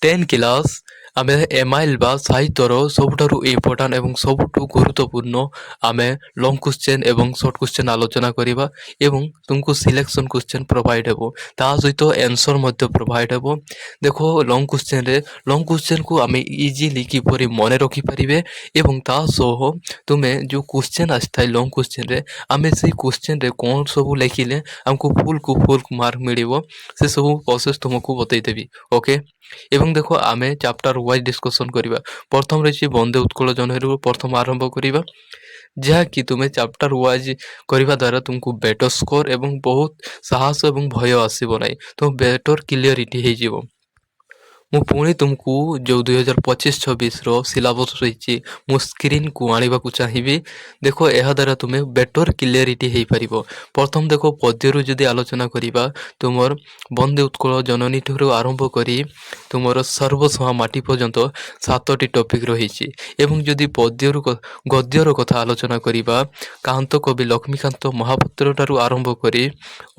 Ten class आमे MIL बा साहित्यर सबुठारु important एवं सबुठु गुरुत्वपूर्ण आमे लॉन्ग क्वेश्चन एवं शॉर्ट क्वेश्चन आलोचना करिबा एवं तुमको सिलेक्शन क्वेश्चन प्रोवाइड हेबो ता सहित आंसर मध्ये प्रोवाइड हेबो। देखो लॉन्ग क्वेश्चन को आमे इजीली किपरि मने रखि परिबे एवं ता सह तुमे जो क्वेश्चन आस्थाय लॉन्ग क्वेश्चन रे आमे से क्वेश्चन रे कोन सब लिखिले हमको फुल मार्क मिलिबो से सब प्रोसेस तुमको बतै देबी। ओके एवं देखो आमे चैप्टर वाइज डिस्कशन करिबा। प्रथम रहिछि बंदे उत्कल जनहिरु प्रथम आरंभ करिबा जहा कि तुमे चैप्टर वाइज करिबा द्वारा तुमको बेटर स्कोर एवं बहुत साहस एवं भय आसीबो नै तो बेटर क्लियरिटी हे जिवो। मु पुणी तुमको जो 2025-26 रो सिलेबस रही मु स्क्रीन को आने को चाहिए। देखो यह द्वारा तुम्हें बेटर क्लियरिटी हो पार। प्रथम देखो पद्यरु जदि आलोचना करिबा तुमर बंदे उत्कल जननी ठुर आरंभ करी तुमर सर्वसहा माटी पर्यंत 7टी टॉपिक रही एवं जदि पद्यरु गद्यर कथा आलोचना करिबा कांत कवि लक्ष्मीकांत महापात्र ठारू आरंभ करी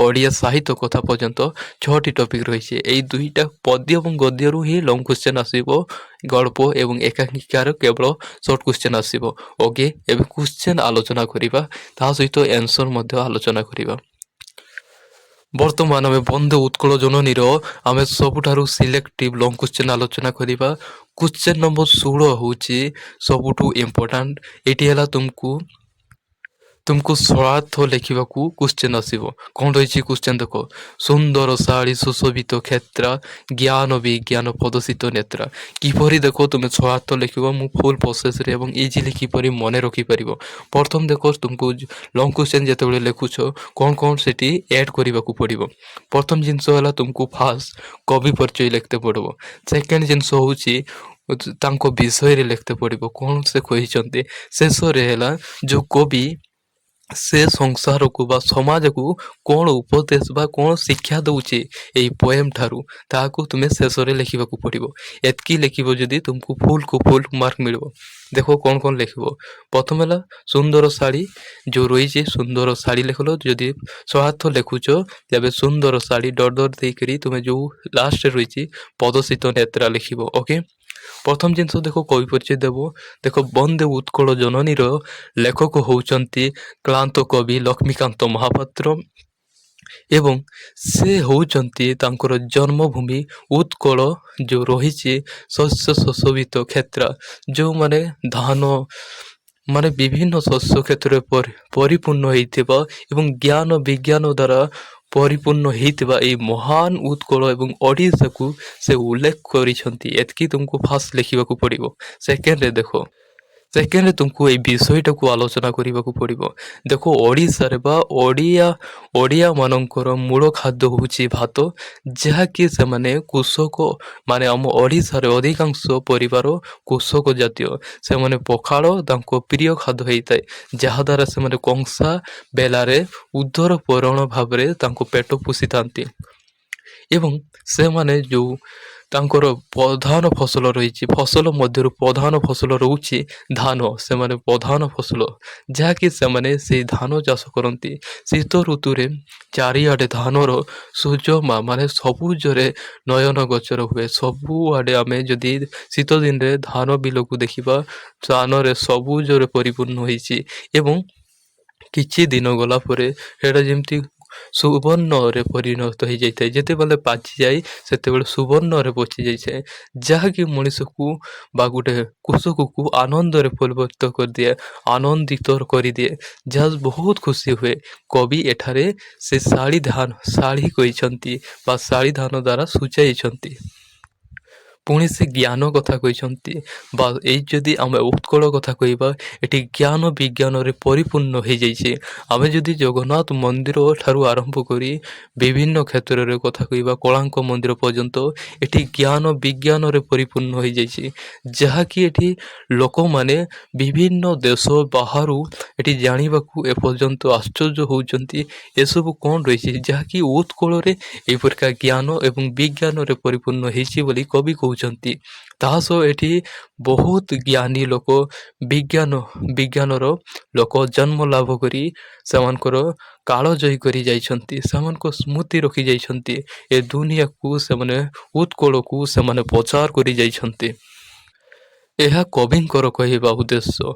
ओडिया साहित्य कथा पर्यंत 6टी टॉपिक रही। एई दुईटा पद्य एवं गद्यरु ही लॉन्ग क्वेश्चन आसीबो गल्प एवं एकांकिकार केवल शॉर्ट क्वेश्चन आसीबो। ओके एबे क्वेश्चन आलोचना करिबा ता सहित आंसर मध्ये आलोचना करिबा। वर्तमान आमे बंदे उत्कल जननीर आमे सबुठारु सिलेक्टिव लॉन्ग क्वेश्चन आलोचना करिबा। क्वेश्चन नंबर 16 होची सबुठु इंपोर्टेंट एटी हला तुमको स्वार्थ लिखा क्वेश्चन आसो कौन रही क्वेश्चन देख सुंदर शाड़ी सुशोभित क्षेत्र ज्ञान विज्ञान प्रदर्शित नेत्र किपरि देख तुम स्वार्थ लिख मु फुल प्रोसेस रे एवं इजीली किपरि मन रखिपर। प्रथम देख तुमको लॉन्ग क्वेश्चन जिते लिखुच कौन कौन से ऐड करने को पड़ो। प्रथम जिनस है तुमको फास्ट कवि परिचय लिखते पड़ो। सेकेंड जिनस हूँ तांको विषय रे लिखते पड़ो कौन से कहते शेष जो कवि से संसार को बा समाज को कौन उपदेश बा कौन शिक्षा दौचे यही पोएम ठारू ताकू तुम्हें शेष में लिखा पड़ो। एतकी लिखो जदि तुमको फुल मार्क मिलो। देखो कौन कौन लिख प्रथम है सुंदर शाड़ी जो रही सुंदर शाड़ी लिखल जदि स्वार्थ लिखुच तेज सुंदर शाड़ी डर देकर तुम्हें जो लास्ट रही प्रदर्शित नेत्रा लिख। ओके प्रथम जिनस देख कवि परिचय देव देख बंदे उत्कल जननीर लेखक होउचंती क्लांत कवि लक्ष्मीकांत महापात्र एवं से होउचंती तांकर जन्मभूमि उत्कल जो रही शस्य सुशोभित क्षेत्र जो माने धान माने विभिन्न शस्य क्षेत्र परिपूर्ण होइथिबा एवं ज्ञान विज्ञान द्वारा परिपूर्ण होइथिबा ए महान उत्कल एवं ओडिशा को से उल्लेख करिसंती एतकी तुमको फास्ट लिखा पड़ो। सेकेंड रे देखो सेकेंड तुमको ये विषयटा को आलोचना करने को पड़ो। देखो ओडिशा रे बा ओडिया मानकर मूल खाद्य होची भात जहाँकि से माने कृषक माने आम ओडिशा रे अधिकांश परिवार कृषक जातीय से माने पखाल तांको प्रिय खाद्य होता है जहाँ द्वारा से माने कंसा बेलारे उदर पूरण भाव में तांको पेट पोषि थांती एवं से माने जो तांकर प्रधान फसल रही फसल मध्य प्रधान फसल रोचे धान से माने प्रधान फसल जहाँकि से माने से धान चाष करती शीत ऋतु रे चारिआडे धानर सूर्यमा माने सबुजरे नयन गोचर हुए सबुआडे आमे जदि शीत दिन रे धान बिल को देखा धान रे सबुजरे परिपूर्ण होइछि एवं किछि दिन गला परे हेडा जेमती सुवर्ण रे परिणत हो जाए जिते बेले पाची जाए से सुवर्ण रे पची जाए जहाँकि मनीष को बा गोटे कृषक को आनंद रे परिवर्तित कर दिए आनंदित कर दिए जहाँ बहुत खुशी हुए। कवि एठारे से शाड़ी कहते शाड़ी धान द्वारा सूचाई पुणी से ज्ञान कथा कहते जदि आम उत्कल कथा कहबा एटी ज्ञान विज्ञान रे परिपूर्ण हो जाइए। आम जदि जगन्नाथ मंदिर ठारू आरंभ करी विभिन्न क्षेत्र रे कथा कहबा कलांक मंदिर पर्यंत एटी ज्ञान विज्ञान रे परिपूर्ण हो जाइए जहाँकि एटी लोक माने विभिन्न देश बाहर एटी जानिबा को एपर्यंत आश्चर्य होउचंती एसबु कौन रही जहाँकि उत्कल रे ए प्रकार ज्ञान एवं विज्ञान रे परिपूर्ण होइछि बोली कवि कहउछंती। ହେଉଛନ୍ତି। ତାହା ସହ ଏଠି ବହୁତ ଜ୍ଞାନୀ ଲୋକ ବିଜ୍ଞାନର ଲୋକ ଜନ୍ମ ଲାଭ କରି ସେମାନଙ୍କର କାଳ ଜୟୀ କରି ଯାଇଛନ୍ତି, ସେମାନଙ୍କ ସ୍ମୃତି ରଖିଯାଇଛନ୍ତି। ଏ ଦୁନିଆକୁ ସେମାନେ ଉତ୍କଳକୁ ସେମାନେ ପ୍ରଚାର କରି ଯାଇଛନ୍ତି। ଏହା କବିଙ୍କର କହିବା ଉଦ୍ଦେଶ୍ୟ।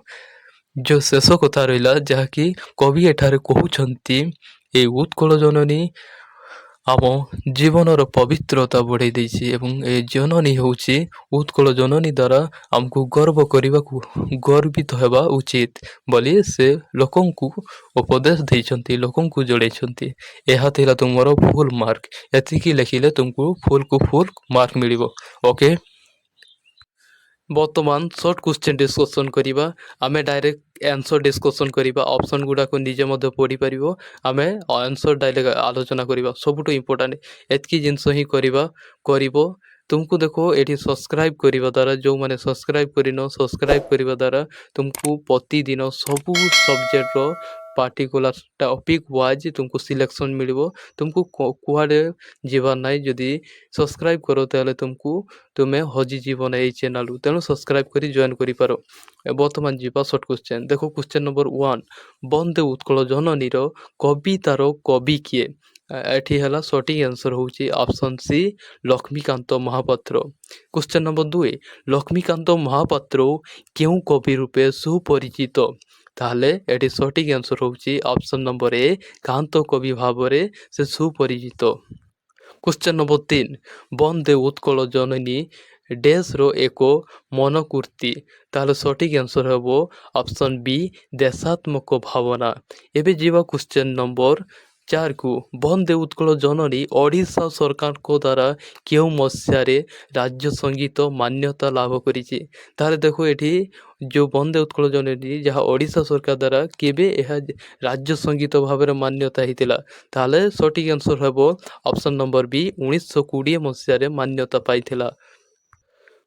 ଯେଉଁ ଶେଷ କଥା ରହିଲା ଯାହାକି କବି ଏଠାରେ କହୁଛନ୍ତି, ଏ ଉତ୍କଳ ଜନନୀ ଆମ ଜୀବନର ପବିତ୍ରତା ବଢ଼େଇ ଦେଇଛି ଏବଂ ଏ ଜନନୀ ହେଉଛି ଉତ୍କଳ ଜନନୀ ଦ୍ୱାରା ଆମକୁ ଗର୍ବିତ ହେବା ଉଚିତ ବୋଲି ସେ ଲୋକଙ୍କୁ ଉପଦେଶ ଦେଇଛନ୍ତି, ଲୋକଙ୍କୁ ଜଣେଇଛନ୍ତି। ଏହା ଥିଲା ତୁମର ଫୁଲ ମାର୍କ। ଏତିକି ଲେଖିଲେ ତୁମକୁ ଫୁଲକୁ ଫୁଲ ମାର୍କ ମିଳିବ। ଓକେ, ବର୍ତ୍ତମାନ ସର୍ଟ କ୍ୱେଶ୍ଚନ୍ ଡିସ୍କସନ୍ କରିବା। ଆମେ ଡାଇରେକ୍ଟ ଆନ୍ସର ଡିସ୍କସନ୍ କରିବା। ଅପସନ୍ ଗୁଡ଼ାକ ନିଜେ ମଧ୍ୟ ପଢ଼ିପାରିବ। ଆମେ ଆନ୍ସର ଡାଇରେକ୍ଟ ଆଲୋଚନା କରିବା। ସବୁଠୁ ଇମ୍ପୋର୍ଟାଣ୍ଟ ଏତିକି ଜିନିଷ ହିଁ କରିବ। ତୁମକୁ ଦେଖ ଏଠି ସବସ୍କ୍ରାଇବ୍ କରିବା ଦ୍ୱାରା, ଯେଉଁମାନେ ସବସ୍କ୍ରାଇବ୍ କରିବା ଦ୍ୱାରା ତୁମକୁ ପ୍ରତିଦିନ ସବୁ ସବଜେକ୍ଟର ପାର୍ଟିକୁଲାର ଟପିକ୍ ୱାଇଜ୍ ତୁମକୁ ସିଲେକ୍ସନ୍ ମିଳିବ। ତୁମକୁ କୁଆଡ଼େ ଯିବାର ନାହିଁ। ଯଦି ସବସ୍କ୍ରାଇବ୍ କର ତାହେଲେ ତୁମେ ହଜିଯିବ ନାହିଁ ଏଇ ଚ୍ୟାନେଲରୁ। ତେଣୁ ସବସ୍କ୍ରାଇବ୍ କରି ଜଏନ୍ କରିପାର। ବର୍ତ୍ତମାନ ଯିବା ସର୍ଟ କ୍ୱେଶ୍ଚନ୍। ଦେଖ କ୍ୱେଶ୍ଚନ୍ ନମ୍ବର 1, ବନ୍ଦେ ଉତ୍କଳ ଜନନୀର କବିତାର କବି କିଏ? ଏଠି ହେଲା ସଠିକ୍ ଆନ୍ସର ହେଉଛି option C, Laxmikanta Mohapatra. Question number 2, Laxmikanta Mohapatra କେଉଁ କବି ରୂପେ ସୁପରିଚିତ? ତାହେଲେ ଏଠି ସଠିକ୍ ଆନ୍ସର ହେଉଛି ଅପସନ୍ ନମ୍ବର ଏ, କାନ୍ତ କବି ଭାବରେ ସେ ସୁପରିଚିତ। କ୍ୱେଶ୍ଚନ୍ ନମ୍ବର 3, ବନ୍ଦେ ଉତ୍କଳ ଜନନୀ ଡ୍ୟାସ୍ର ଏକ ମନୋକୃତି। ତାହେଲେ ସଠିକ୍ ଆନ୍ସର ହେବ ଅପସନ୍ ବି, ଦେଶାତ୍ମକ ଭାବନା। ଏବେ ଯିବା କ୍ୱେଶ୍ଚନ୍ ନମ୍ବର 4କୁ। ବନ୍ଦେ ଉତ୍କଳ ଜନନୀ ଓଡ଼ିଶା ସରକାରଙ୍କ ଦ୍ୱାରା କେଉଁ ମସିହାରେ ରାଜ୍ୟ ସଙ୍ଗୀତ ମାନ୍ୟତା ଲାଭ କରିଛି? ତାହେଲେ ଦେଖ ଏଠି ଯେଉଁ ବନ୍ଦେ ଉତ୍କଳ ଜନନୀ ଯାହା ଓଡ଼ିଶା ସରକାର ଦ୍ୱାରା କେବେ ଏହା ରାଜ୍ୟ ସଙ୍ଗୀତ ଭାବରେ ମାନ୍ୟତା ହେଇଥିଲା? ତାହେଲେ ସଠିକ୍ ଆନ୍ସର ହେବ ଅପସନ୍ ନମ୍ବର ବି, 1920 ମସିହାରେ ମାନ୍ୟତା ପାଇଥିଲା।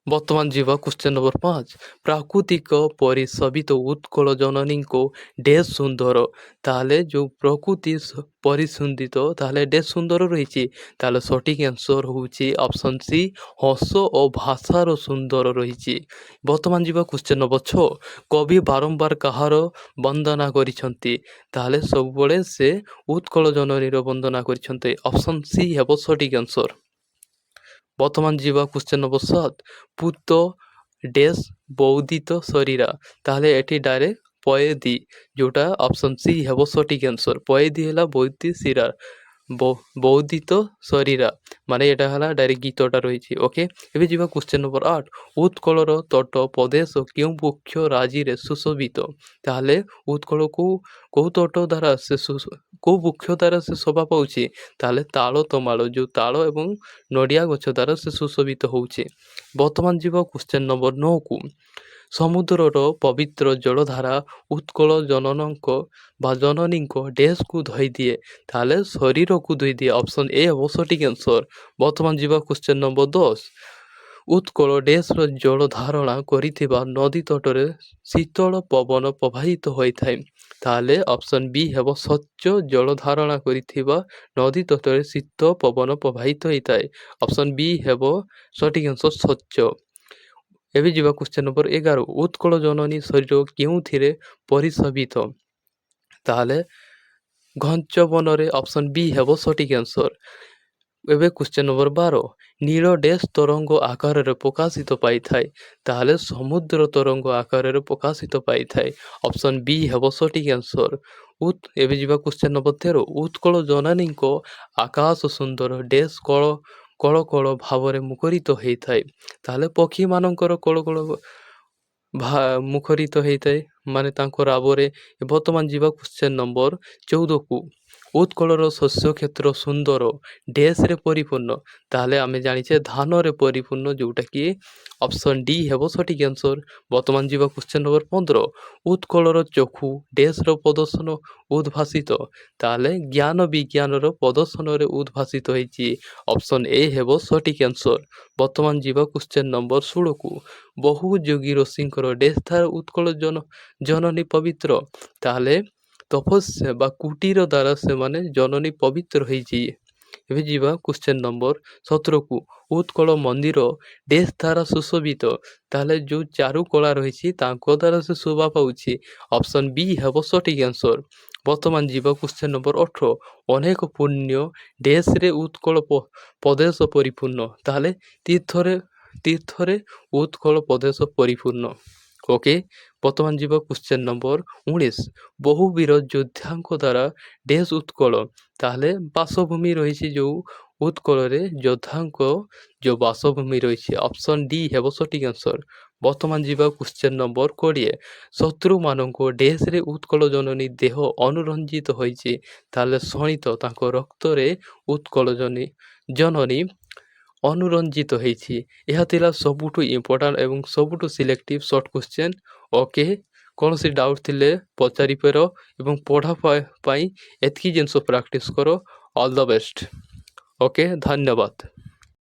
ବର୍ତ୍ତମାନ ଯିବା କ୍ୱେଶ୍ଚନ୍ ନମ୍ବର 5, ପ୍ରାକୃତିକ ପରିଶୋଭିତ ଉତ୍କଳ ଜନନୀଙ୍କ ଡ୍ୟାସ୍ ସୁନ୍ଦର। ତାହେଲେ ଯେଉଁ ପ୍ରକୃତି ପରିଶୋଧିତ ତାହେଲେ ଡ୍ୟାସ୍ ସୁନ୍ଦର ରହିଛି। ତାହେଲେ ସଠିକ୍ ଆନ୍ସର ହେଉଛି ଅପସନ୍ ସି, ହସ ଓ ଭାଷାର ସୁନ୍ଦର ରହିଛି। ବର୍ତ୍ତମାନ ଯିବା କ୍ୱେଶ୍ଚନ୍ ନମ୍ବର 6, କବି ବାରମ୍ବାର କାହାର ବନ୍ଦନା କରିଛନ୍ତି? ତାହେଲେ ସବୁବେଳେ ସେ ଉତ୍କଳ ଜନନୀର ବନ୍ଦନା କରିଛନ୍ତି। ଅପସନ୍ ସି ହେବ ସଠିକ୍ ଆନ୍ସର। ବର୍ତ୍ତମାନ ଯିବା କ୍ୱେଶ୍ଚନ୍ ନମ୍ବର 7, ପୂତ ଡ୍ୟାସ୍ ବୌଦିତ ଶରୀରା। ତାହେଲେ ଏଠି ଡାଇରେକ୍ଟ ପଏଦି, ଯେଉଁଟା ଅପସନ୍ ସି ହେବ ସଠିକ୍ ଆନ୍ସର। ପଏଦି ହେଲା ବୌଦିତ ଶରୀରା, ମାନେ ଏଇଟା ହେଲା ଡାଇରେକ୍ଟ ଗୀତଟା ରହିଛି। ଓକେ, ଏବେ ଯିବା କ୍ୱେଶ୍ଚନ୍ ନମ୍ବର 8, ଉତ୍କଳର ତଟ ପ୍ରଦେଶ କେଉଁ ବୃକ୍ଷ ରାଜିରେ ସୁଶୋଭିତ? ତାହେଲେ ଉତ୍କଳକୁ କେଉଁ ତଟ ଦ୍ୱାରା କେଉଁ ବୃକ୍ଷ ଦ୍ୱାରା ସେ ଶୋଭା ପାଉଛି? ତାହେଲେ ତାଳ ତମାଳ, ଯେଉଁ ତାଳ ଏବଂ ନଡ଼ିଆ ଗଛ ଦ୍ୱାରା ସେ ସୁଶୋଭିତ ହେଉଛି। ବର୍ତ୍ତମାନ ଯିବା କ୍ୱେଶ୍ଚନ୍ ନମ୍ବର 9କୁ। ସମୁଦ୍ରର ପବିତ୍ର ଜଳଧାରା ଉତ୍କଳ ଜନନୀଙ୍କ ଡ୍ୟାସ୍କୁ ଧୋଇଦିଏ? ତାହେଲେ ଶରୀରକୁ ଧୋଇଦିଏ। ଅପସନ୍ ଏ ହେବ ସଠିକ୍ ଆନ୍ସର। ବର୍ତ୍ତମାନ ଯିବା କ୍ୱେଶ୍ଚନ୍ ନମ୍ବର 10, ଉତ୍କଳ ଡ୍ୟାସ୍ର ଜଳ ଧାରଣା କରିଥିବା ନଦୀ ତଟରେ ଶୀତଳ ପବନ ପ୍ରବାହିତ ହୋଇଥାଏ। ତାହେଲେ ଅପସନ୍ ବି ହେବ ସ୍ୱଚ୍ଛ ଜଳ ଧାରଣା କରିଥିବା ନଦୀ ତଟରେ ଶୀତ ପବନ ପ୍ରବାହିତ ହୋଇଥାଏ। ଅପସନ୍ ବି ହେବ ସଠିକ୍ ଆନ୍ସର, ସ୍ୱଚ୍ଛ। ଏବେ ଯିବା କ୍ୱେଶ୍ଚନ୍ ନମ୍ବର 11, ଉତ୍କଳ ଜନନୀ ଶରୀର କେଉଁଥିରେ ପରିଶୋଭିତ? ତାହେଲେ ଘଞ୍ଚ ବନରେ। ଅପସନ୍ ବି ହେବ ସଠିକ୍ ଆନ୍ସର। ଏବେ କ୍ୱେଶ୍ଚନ୍ ନମ୍ବର 12, ନୀଳ ଡ୍ୟାସ୍ ତରଙ୍ଗ ଆକାରରେ ପ୍ରକାଶିତ ପାଇଥାଏ? ତାହେଲେ ସମୁଦ୍ର ତରଙ୍ଗ ଆକାରରେ ପ୍ରକାଶିତ ପାଇଥାଏ। ଅପସନ୍ ବି ହେବ ସଠିକ୍ ଆନ୍ସର। ଏବେ ଯିବା କ୍ୱେଶ୍ଚନ୍ ନମ୍ବର 13, ଉତ୍କଳ ଜନନୀଙ୍କ ଆକାଶ ସୁନ୍ଦର ଡ୍ୟାସ୍ କଳ କଳ ଭାବରେ ମୁଖରିତ ହୋଇଥାଏ? ତାହେଲେ ପକ୍ଷୀମାନଙ୍କର କଳକଳ ମୁଖରିତ ହୋଇଥାଏ, ମାନେ ତାଙ୍କ ରାବରେ। ବର୍ତ୍ତମାନ ଯିବା କ୍ୱେଶ୍ଚନ୍ ନମ୍ବର 14କୁ। ଉତ୍କଳର ଶସ୍ୟ କ୍ଷେତ୍ର ସୁନ୍ଦର ଡ୍ୟାସ୍ରେ ପରିପୂର୍ଣ୍ଣ? ତାହେଲେ ଆମେ ଜାଣିଛେ ଧାନରେ ପରିପୂର୍ଣ୍ଣ, ଯେଉଁଟାକି ଅପସନ୍ ଡି ହେବ ସଠିକ୍ ଆନ୍ସର। ବର୍ତ୍ତମାନ ଯିବା କ୍ୱେଶ୍ଚନ୍ ନମ୍ବର 15, ଉତ୍କଳର ଚକ୍ଷୁ ଡ୍ୟାସ୍ର ପ୍ରଦର୍ଶନ ଉଦ୍ଭାସିତ? ତାହେଲେ ଜ୍ଞାନ ବିଜ୍ଞାନର ପ୍ରଦର୍ଶନରେ ଉଦ୍ଭାସିତ ହୋଇଛି। ଅପସନ୍ ଏ ହେବ ସଠିକ୍ ଆନ୍ସର। ବର୍ତ୍ତମାନ ଯିବା କ୍ୱେଶ୍ଚନ୍ ନମ୍ବର 16କୁ। ବହୁ ଯୋଗୀ ଋଷିଙ୍କର ଡ୍ୟାସ୍ ଧାରା ଉତ୍କଳ ଜନନୀ ପବିତ୍ର? ତାହେଲେ ତପସ୍ୟା ବା କୁଟୀର ଦ୍ୱାରା ସେମାନେ ଜନନୀ ପବିତ୍ର ହୋଇଛି। ଏବେ ଯିବା କ୍ୱେଶ୍ଚନ୍ ନମ୍ବର 17କୁ। ଉତ୍କଳ ମନ୍ଦିର ଡେସ୍ ଦ୍ୱାରା ସୁଶୋଭିତ। ତାହେଲେ ଯେଉଁ ଚାରୁକଳା ରହିଛି ତାଙ୍କ ଦ୍ୱାରା ସେ ଶୋଭା ପାଉଛି। ଅପସନ୍ ବି ହେବ ସଠିକ୍ ଆନ୍ସର୍। ବର୍ତ୍ତମାନ ଯିବା କ୍ୱେଶ୍ଚନ୍ ନମ୍ବର 18। ଅନେକ ପୁଣ୍ୟ ଡେସ୍ରେ ଉତ୍କଳ ପ୍ରଦେଶ ପରିପୂର୍ଣ୍ଣ। ତାହେଲେ ତୀର୍ଥରେ ଉତ୍କଳ ପ୍ରଦେଶ ପରିପୂର୍ଣ୍ଣ। ଓକେ, ବର୍ତ୍ତମାନ ଯିବା କ୍ୱେଶ୍ଚନ୍ ନମ୍ବର 19। ବହୁ ବୀର ଯୋଦ୍ଧାଙ୍କ ଦ୍ୱାରା ଡେସ୍ ଉତ୍କଳ। ତାହେଲେ ବାସଭୂମି ରହିଛି ଯେଉଁ ଉତ୍କଳରେ ଯୋଦ୍ଧାଙ୍କ ଯେଉଁ ବାସଭୂମି ରହିଛି। ଅପସନ୍ ଡି ହେବ ସଠିକ୍ ଆନ୍ସର୍। ବର୍ତ୍ତମାନ ଯିବା କ୍ୱେଶ୍ଚନ୍ ନମ୍ବର 20। ଶତ୍ରୁମାନଙ୍କ ଡେସ୍ରେ ଉତ୍କଳ ଜନନୀ ଦେହ ଅନୁରଞ୍ଜିତ ହୋଇଛି। ତାହେଲେ ଶୋଣିତ ତାଙ୍କ ରକ୍ତରେ ଉତ୍କଳ ଜନନୀ ଅନୁରଞ୍ଜିତ ହେଇଛି। ଏହା ଥିଲା ସବୁଠୁ ଇମ୍ପୋର୍ଟାଣ୍ଟ ଏବଂ ସବୁଠୁ ସିଲେକ୍ଟିଭ୍ ସର୍ଟ କ୍ୱେଶ୍ଚନ୍। ଓକେ, କୌଣସି ଡାଉଟ୍ ଥିଲେ ପଚାରିପାର ଏବଂ ପଢ଼ା ପାଇଁ ଏତିକି ଜିନିଷ ପ୍ରାକ୍ଟିସ୍ କର। All the best. ଓକେ, ଧନ୍ୟବାଦ।